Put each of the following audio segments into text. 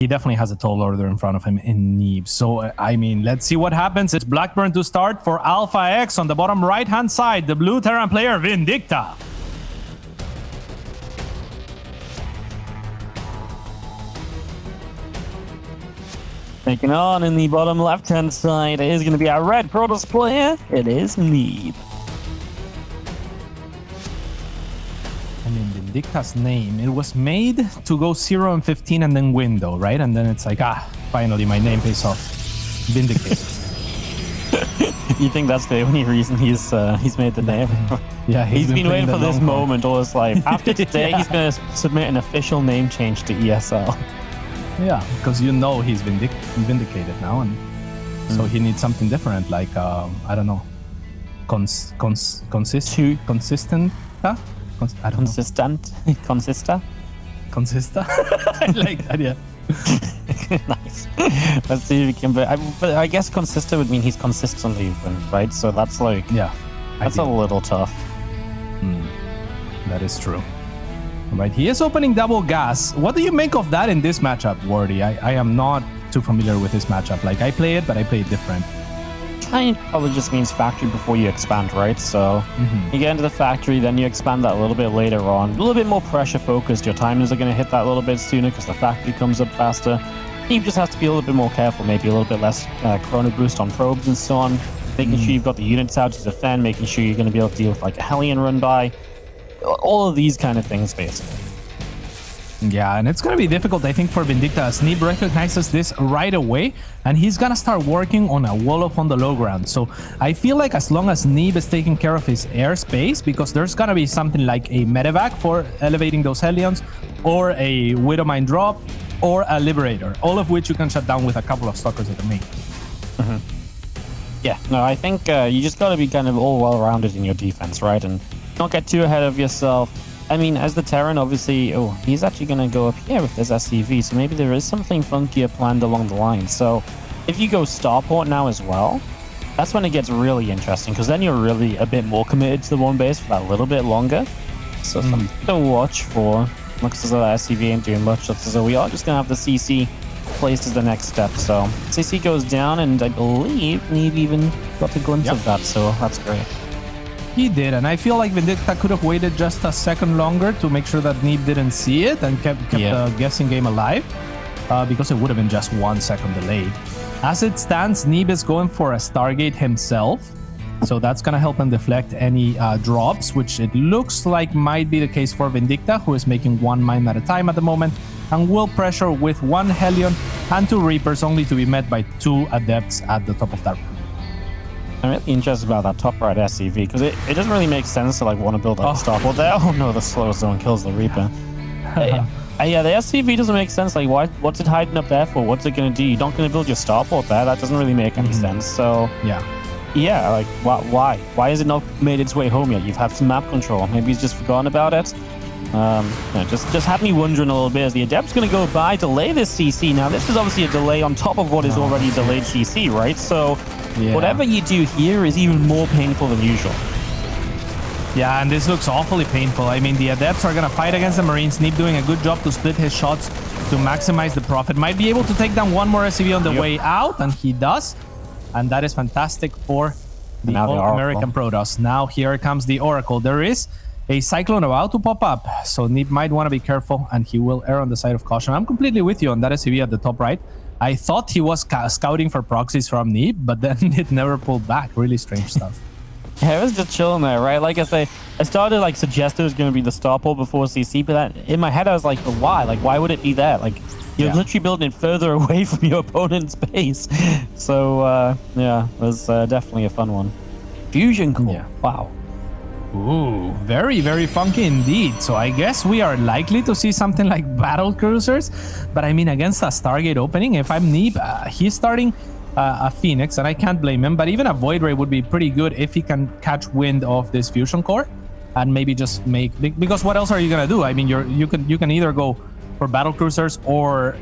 he definitely has a tall order in front of him in Neeb. So, I mean, let's see what happens. It's Blackburn to start for Alpha X on the bottom right-hand side. The blue Terran player, Vindicta. Taking on in the bottom left-hand side is going to be our red Protoss player. It is Neeb. I mean, Vindicta's name, it was made to go 0 and 15 and then window, right? And then it's like, finally my name pays off. Vindicated. You think that's the only reason he's made the name? Yeah, he's been waiting for this moment all his life. After today, he's going to submit an official name change to ESL. Yeah, because you know he's vindicated now, and so he needs something different, like I don't know, consistent, huh? I don't Consistent, consista. I like that, yeah. Nice. Let's see if we can. But I guess consistent would mean he's consistently win, right? So that's like, yeah, that's a little tough. That is true. Right, he is opening double gas. What do you make of that in this matchup, Wardy? I am not too familiar with this matchup. Like, I play it, but I play it different. Kind of probably just means factory before you expand, right? So you get into the factory, then you expand that a little bit later on. A little bit more pressure focused. Your timers are going to hit that a little bit sooner because the factory comes up faster. Neeb just has to be a little bit more careful, maybe a little bit less chrono boost on probes and so on. Making sure you've got the units out to defend, making sure you're going to be able to deal with like a Hellion run by. All of these kind of things, basically. Yeah, and it's going to be difficult, I think, for Vindicta, as Neeb recognizes this right away, and he's going to start working on a wall-off on the low ground. So I feel like as long as Neeb is taking care of his airspace, because there's going to be something like a medevac for elevating those Hellions, or a Widowmine drop, or a Liberator, all of which you can shut down with a couple of Stalkers at the main. Yeah, no, I think you just got to be kind of all well-rounded in your defense, right? And not get too ahead of yourself. I mean, as the Terran, obviously, he's actually going to go up here with his SCV, so maybe there is something funkier planned along the line. So if you go Starport now as well, that's when it gets really interesting, because then you're really a bit more committed to the one base for that little bit longer. So something to watch for. Looks as though the SCV ain't doing much, looks as though we are just going to have the CC placed as the next step. So CC goes down, and I believe Neeb even got a glimpse of that, so that's great. He did, and I feel like Vindicta could have waited just a second longer to make sure that Neeb didn't see it and kept the guessing game alive, because it would have been just 1 second delayed. As it stands, Neeb is going for a Stargate himself, so that's going to help him deflect any drops, which it looks like might be the case for Vindicta, who is making 1 mine at a time at the moment, and will pressure with 1 Hellion and 2 Reapers, only to be met by 2 Adepts at the top of that room. I'm really interested about that top right SCV, because it doesn't really make sense to like want to build up a Starport there. Oh no, the slow zone kills the Reaper. Yeah, the SCV doesn't make sense. Like, what's it hiding up there for? What's it going to do? You're not going to build your Starport there. That doesn't really make any sense. So yeah, like why? Why has it not made its way home yet? You've had some map control. Maybe he's just forgotten about it. Just had me wondering a little bit. Is the Adept's going to go by, delay this CC? Now, this is obviously a delay on top of what is already delayed CC, right? So whatever you do here is even more painful than usual. Yeah, and this looks awfully painful. I mean, the Adepts are going to fight against the Marines. Neeb doing a good job to split his shots to maximize the profit. Might be able to take down 1 more SCV on the way out, and he does. And that is fantastic for the All-American Protoss. Now here comes the Oracle. There is a Cyclone about to pop up, so Neeb might want to be careful, and he will err on the side of caution. I'm completely with you on that SCV at the top right. I thought he was scouting for proxies from Neeb, but then it never pulled back. Really strange stuff. Yeah, it was just chilling there, right? Like I say, I started like suggest it was going to be the Starport before CC, but in my head I was like, but why? Like, why would it be there? Like, you're literally building it further away from your opponent's base. So, yeah, it was definitely a fun one. Fusion core. Yeah. Wow. Ooh, very, very funky indeed. So I guess we are likely to see something like battle cruisers. But I mean, against a Stargate opening, if I'm Neeb, he's starting a Phoenix, and I can't blame him. But even a Void Ray would be pretty good if he can catch wind of this fusion core and maybe just make, because what else are you gonna do? I mean, you can either go for battle cruisers or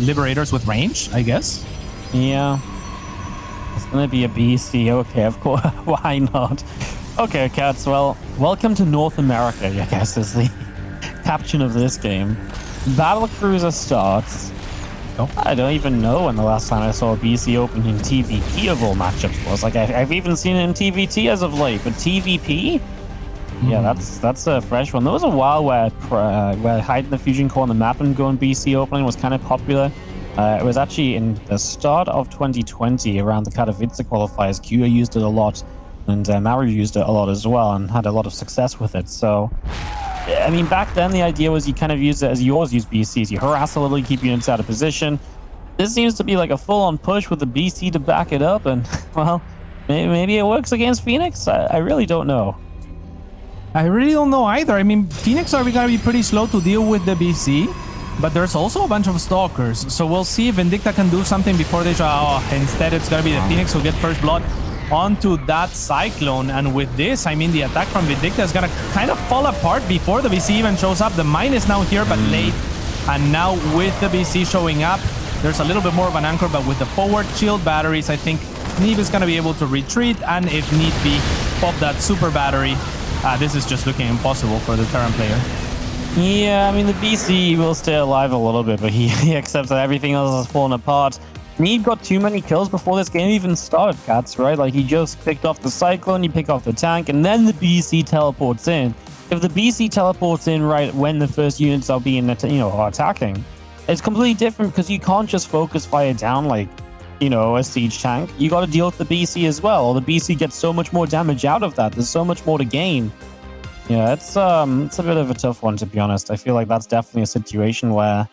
Liberators with range, I guess. Yeah, it's gonna be a BC. Okay, of course. Why not? Okay, cats. Well, welcome to North America, I guess, is the caption of this game. Battlecruiser starts. go. I don't even know when the last time I saw a BC open in TVP of all matchups was. Like, I've even seen it in TVT as of late, but TVP? Yeah, that's a fresh one. There was a while where hiding the fusion core on the map and going BC opening was kind of popular. It was actually in the start of 2020 around the Katowice qualifiers. Q used it a lot, and Maru used it a lot as well and had a lot of success with it. So, I mean, back then the idea was you kind of use it as you always use BCs. You harass a little, you keep units out of position. This seems to be like a full-on push with the BC to back it up, and, well, maybe it works against Phoenix? I really don't know. I really don't know either. I mean, Phoenix are going to be pretty slow to deal with the BC, but there's also a bunch of Stalkers. So we'll see if Vindicta can do something before they try. Oh, instead, it's going to be the Phoenix who get first blood onto that Cyclone. And with this, I mean, the attack from Vindicta is going to kind of fall apart before the BC even shows up. The mine is now here, but late. And now with the BC showing up, there's a little bit more of an anchor, but with the forward shield batteries, I think Neeb is going to be able to retreat, and if need be, pop that super battery. This is just looking impossible for the Terran player. Yeah, I mean, the BC will stay alive a little bit, but he accepts that everything else has fallen apart. Neeb got too many kills before this game even started, Cats, right? Like, he just picked off the Cyclone, you pick off the tank, and then the BC teleports in. If the BC teleports in right when the first units are being, attacking, it's completely different because you can't just focus fire down like, a siege tank. You got to deal with the BC as well, or the BC gets so much more damage out of that. There's so much more to gain. Yeah, it's a bit of a tough one, to be honest. I feel like that's definitely a situation where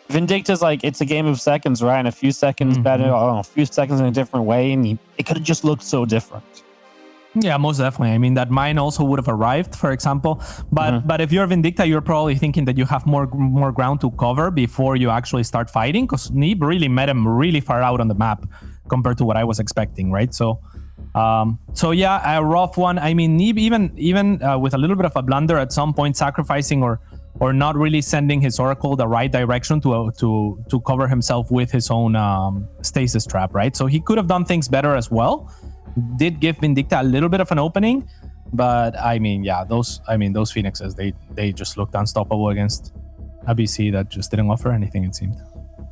Vindicta's like, it's a game of seconds, right? And a few seconds better, or a few seconds in a different way, and it could have just looked so different. Yeah, most definitely. I mean, that mine also would have arrived, for example. But if you're Vindicta, you're probably thinking that you have more ground to cover before you actually start fighting, because Neeb really met him really far out on the map compared to what I was expecting, right? So yeah, a rough one. I mean, Neeb even with a little bit of a blunder at some point, sacrificing or not really sending his Oracle the right direction to cover himself with his own stasis trap, right? So he could have done things better as well. Did give Vindicta a little bit of an opening, but I mean, yeah, those Phoenixes, they just looked unstoppable against a BC that just didn't offer anything, it seemed.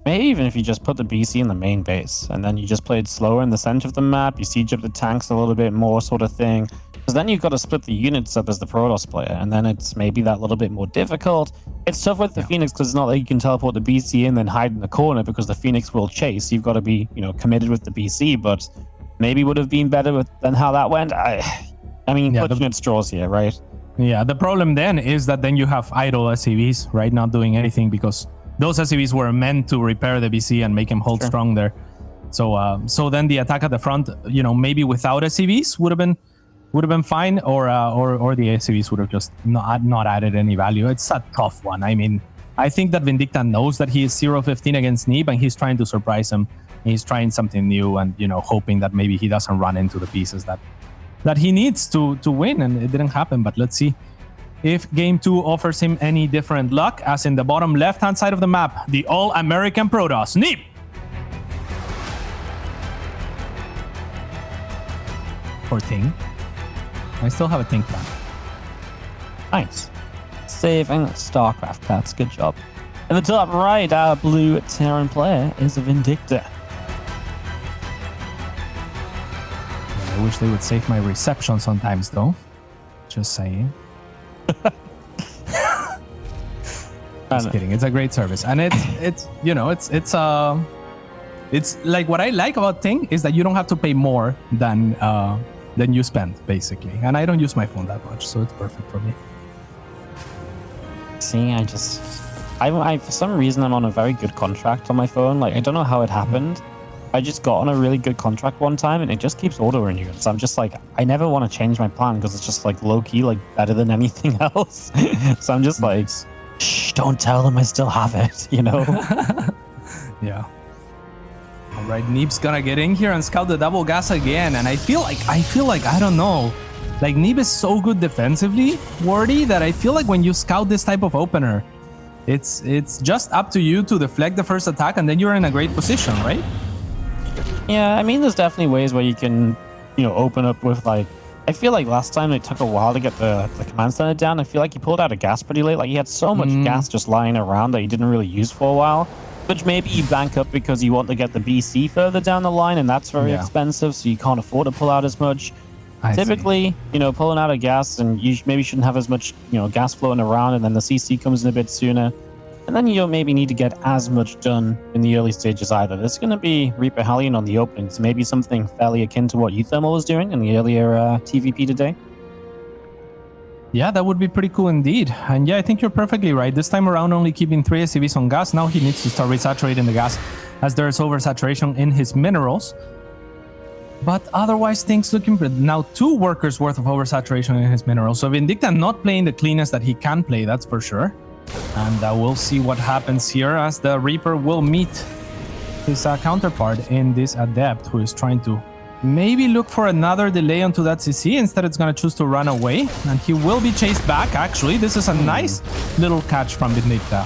Maybe even if you just put the BC in the main base and then you just played slower in the center of the map, you siege up the tanks a little bit more, sort of thing. Because then you've got to split the units up as the Protoss player, and then it's maybe that little bit more difficult. It's tough with the Phoenix because it's not like you can teleport the BC in and then hide in the corner because the Phoenix will chase. You've got to be, committed with the BC, but maybe would have been better than how that went. I mean, clutching at straws here, right? Yeah, the problem then is that then you have idle SCVs, right? Not doing anything because those SCVs were meant to repair the BC and make him hold strong there. So then the attack at the front, maybe without SCVs would have been fine, or the SCVs would have just not added any value. It's a tough one. I mean, I think that Vindicta knows that he is 0-15 against Neeb, and he's trying to surprise him. He's trying something new and, hoping that maybe he doesn't run into the pieces that he needs to win, and it didn't happen. But let's see if Game 2 offers him any different luck, as in the bottom left-hand side of the map, the All-American Protoss, Neeb. Or Ting. I still have a Ting plan. Nice. Saving StarCraft, Cats. Good job. In the top right, our blue Terran player is Vindicta. I wish they would save my reception sometimes, though. Just saying. Just kidding. It's a great service, and it's like, what I like about Ting is that you don't have to pay more than you spend, basically. And I don't use my phone that much, so it's perfect for me. See, I for some reason I'm on a very good contract on my phone. Like, I don't know how it happened. I just got on a really good contract one time, and it just keeps auto renewing. So I'm just like, I never want to change my plan because it's just like low key, like better than anything else. So I'm just like, shh, don't tell them I still have it, Yeah. All right, Neeb's gonna get in here and scout the double gas again, and I feel like I don't know. Like, Neeb is so good defensively, Wordy, that I feel like when you scout this type of opener, it's just up to you to deflect the first attack, and then you're in a great position, right? Yeah, I mean, there's definitely ways where you can, open up with, like, I feel like last time it took a while to get the command center down. I feel like he pulled out a gas pretty late. Like, he had so much gas just lying around that he didn't really use for a while. which maybe you bank up because you want to get the BC further down the line, and that's very expensive, so you can't afford to pull out as much. Typically, you know, pulling out of gas, and you maybe shouldn't have as much, you know, gas floating around, and then the CC comes in a bit sooner. And then you don't maybe need to get as much done in the early stages either. There's going to be Reaper Hellion on the opening, so maybe something fairly akin to what Uthermal was doing in the earlier TVP today. Yeah, that would be pretty cool indeed. And yeah, I think you're perfectly right. This time around, only keeping 3 SCVs on gas. Now he needs to start resaturating the gas as there is oversaturation in his minerals. But otherwise, things looking good. Now 2 workers worth of oversaturation in his minerals. So Vindicta not playing the cleanest that he can play, that's for sure. And we'll see what happens here as the Reaper will meet his counterpart in this Adept, who is trying to maybe look for another delay onto that CC. Instead, it's going to choose to run away, and he will be chased back. Actually, this is a nice little catch from Vindicta.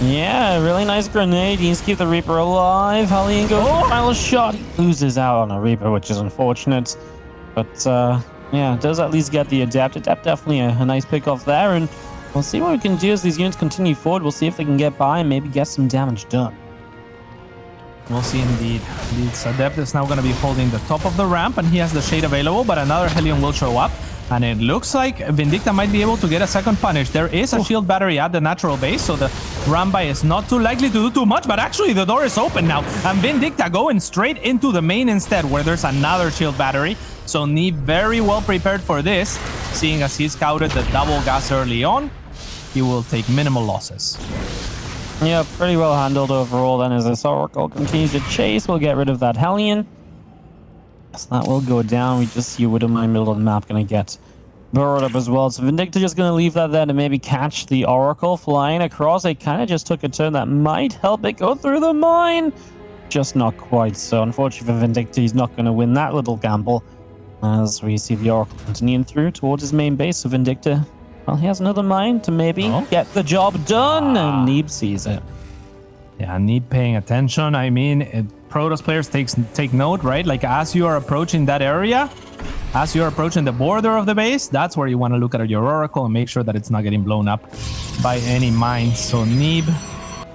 Yeah, really nice grenade. He needs to keep the Reaper alive. Hellion goes for the final shot. He loses out on a Reaper, which is unfortunate. But yeah, does at least get the Adept. Adept definitely a nice pick off there, and we'll see what we can do as these units continue forward. We'll see if they can get by and maybe get some damage done. We'll see indeed. This Adept is now going to be holding the top of the ramp, and he has the shade available, but another Hellion will show up. And it looks like Vindicta might be able to get a second punish. There is a shield battery at the natural base, so the Rambai is not too likely to do too much, but actually the door is open now. And Vindicta going straight into the main instead, where there's another shield battery. So Neeb very well prepared for this, seeing as he scouted the double gas early on. He will take minimal losses. Yeah, pretty well handled overall then as this Oracle continues to chase. We'll get rid of that Hellion. So that will go down. We just see Widowmine middle of the map going to get burrowed up as well. So Vindicta just going to leave that there to maybe catch the Oracle flying across. It kind of just took a turn that might help it go through the mine. Just not quite so. Unfortunately for Vindicta, he's not going to win that little gamble as we see the Oracle continuing through towards his main base. So Vindicta, well, he has another mine to maybe get the job done, and Neeb sees it. Yeah, Neeb paying attention. I mean, Protoss players take note, right? Like, as you are approaching that area, as you're approaching the border of the base, that's where you want to look at your Oracle and make sure that it's not getting blown up by any mines. So Neeb,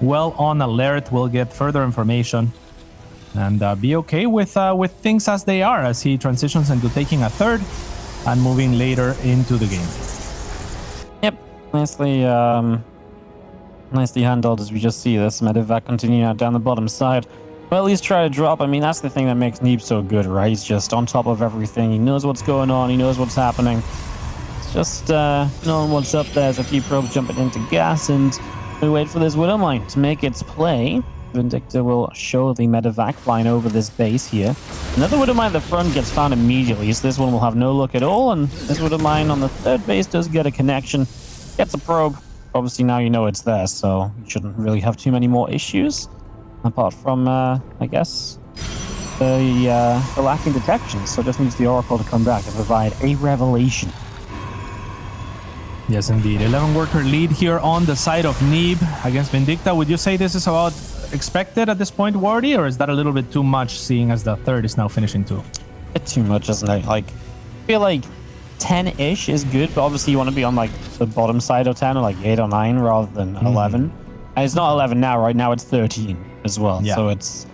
well on alert, will get further information and be okay with things as they are, as he transitions into taking a third and moving later into the game. Yep, nicely handled as we just see this Medevac continuing out down the bottom side. But at least try to drop. I mean, that's the thing that makes Neeb so good, right? He's just on top of everything. He knows what's going on. He knows what's happening. It's just knowing what's up there. There's a few probes jumping into gas, and we wait for this Widowmine to make its play. Vindicta will show the Medevac flying over this base here. Another Widowmine at the front gets found immediately, so this one will have no look at all, and this Widowmine on the third base does get a connection. Gets a probe. Obviously now you know it's there, so you shouldn't really have too many more issues. Apart from, I guess, the lacking detection. So it just needs the Oracle to come back and provide a revelation. Yes, indeed. 11 worker lead here on the side of Neeb against Vindicta. Would you say this is about expected at this point, Wardy, or is that a little bit too much, seeing as the third is now finishing too? It's too much, isn't it? Like, I feel like 10-ish is good, but obviously you want to be on like the bottom side of 10, or like 8 or 9 rather than 11. And it's not 11 now, right? Now it's 13 as well. Yeah. So it's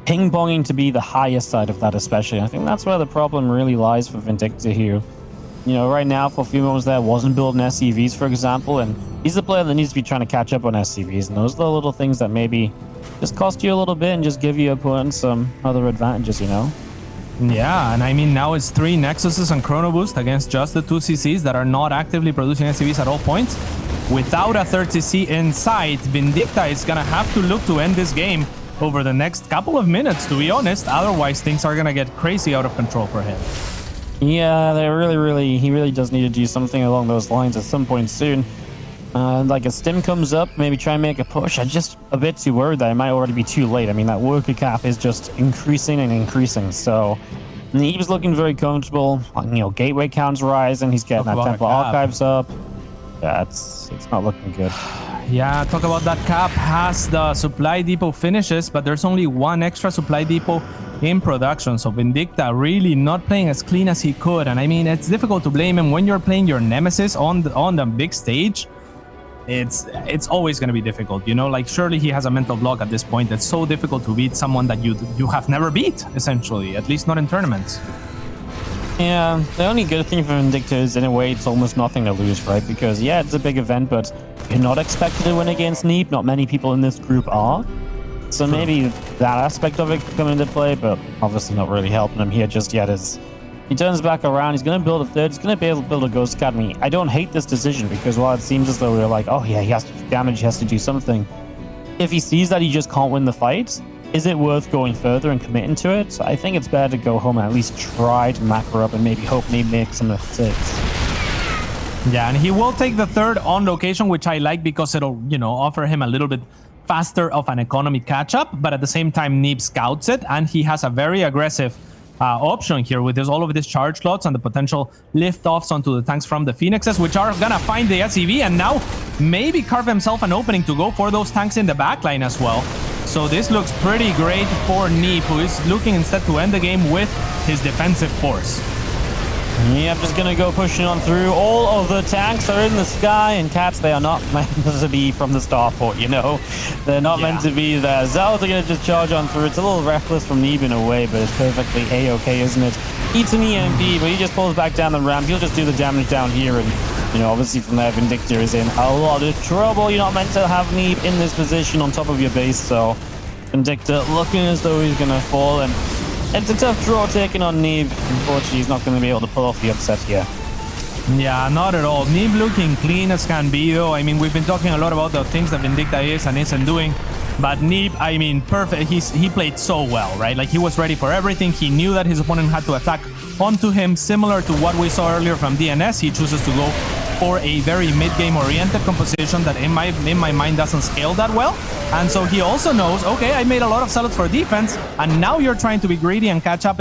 ping-ponging to be the highest side of that, especially. I think that's where the problem really lies for Vindicta here. You know, right now, for a few moments there, wasn't building SCVs, for example, and he's the player that needs to be trying to catch up on SCVs, and those are the little things that maybe just cost you a little bit and just give your opponent some other advantages, you know? Yeah, and I mean, now it's 3 Nexuses and Chrono Boost against just the 2 CCs that are not actively producing SCVs at all points. Without a third CC in sight, Vindicta is gonna have to look to end this game over the next couple of minutes, to be honest. Otherwise, things are gonna get crazy out of control for him. Yeah, he really does need to do something along those lines at some point soon. Like a stim comes up, maybe try and make a push. I'm just a bit too worried that it might already be too late. I mean, that worker cap is just increasing and increasing. So Neeb's looking very comfortable. You know, gateway counts rising. He's getting that Temple Archives up. Yeah, it's not looking good. Yeah, talk about that cap. Has the supply depot finishes, but there's only 1 extra supply depot in production. So Vindicta really not playing as clean as he could. And I mean, it's difficult to blame him when you're playing your nemesis on the big stage. it's always going to be difficult, you know? Like, surely he has a mental block at this point that's so difficult to beat someone that you have never beat, essentially, at least not in tournaments. Yeah, the only good thing for Vindicta is, in a way, it's almost nothing to lose, right? Because, yeah, it's a big event, but you're not expected to win against Neeb. Not many people in this group are. So maybe that aspect of it could come into play, but obviously not really helping him here just yet. As he turns back around, he's going to build a third. He's going to be able to build a Ghost Academy. I don't hate this decision, because while it seems as though we're like, oh yeah, he has to do damage, he has to do something. If he sees that he just can't win the fight, is it worth going further and committing to it? I think it's better to go home and at least try to macro up and maybe hope Neeb makes some mistakes. Yeah, and he will take the third on location, which I like because it'll, you know, offer him a little bit faster of an economy catch-up, but at the same time, Neeb scouts it, and he has a very aggressive option here with all of these charge slots and the potential lift-offs onto the tanks from the Phoenixes, which are gonna find the SCV and now maybe carve himself an opening to go for those tanks in the backline as well. So this looks pretty great for Neeb, who is looking instead to end the game with his defensive force. Yep, just gonna go pushing on through. All of the tanks are in the sky, and cats, they are not meant to be from the starport, you know? They're not meant to be there. Zels are gonna just charge on through. It's a little reckless from Neeb in a way, but it's perfectly A-okay, isn't it? Eats an EMP, but he just pulls back down the ramp. He'll just do the damage down here, and, you know, obviously from there, Vindicta is in a lot of trouble. You're not meant to have Neeb in this position on top of your base, so Vindicta looking as though he's gonna fall, and it's a tough draw taking on Neeb. Unfortunately, he's not going to be able to pull off the upset here. Yeah, not at all. Neeb looking clean as can be, though. I mean, we've been talking a lot about the things that Vindicta is and isn't doing. But Neeb, I mean, perfect. He played so well, right? Like, he was ready for everything. He knew that his opponent had to attack onto him, similar to what we saw earlier from DNS. He chooses to go for a very mid-game oriented composition that in my mind doesn't scale that well. And so he also knows, okay, I made a lot of zealots for defense, and now you're trying to be greedy and catch up in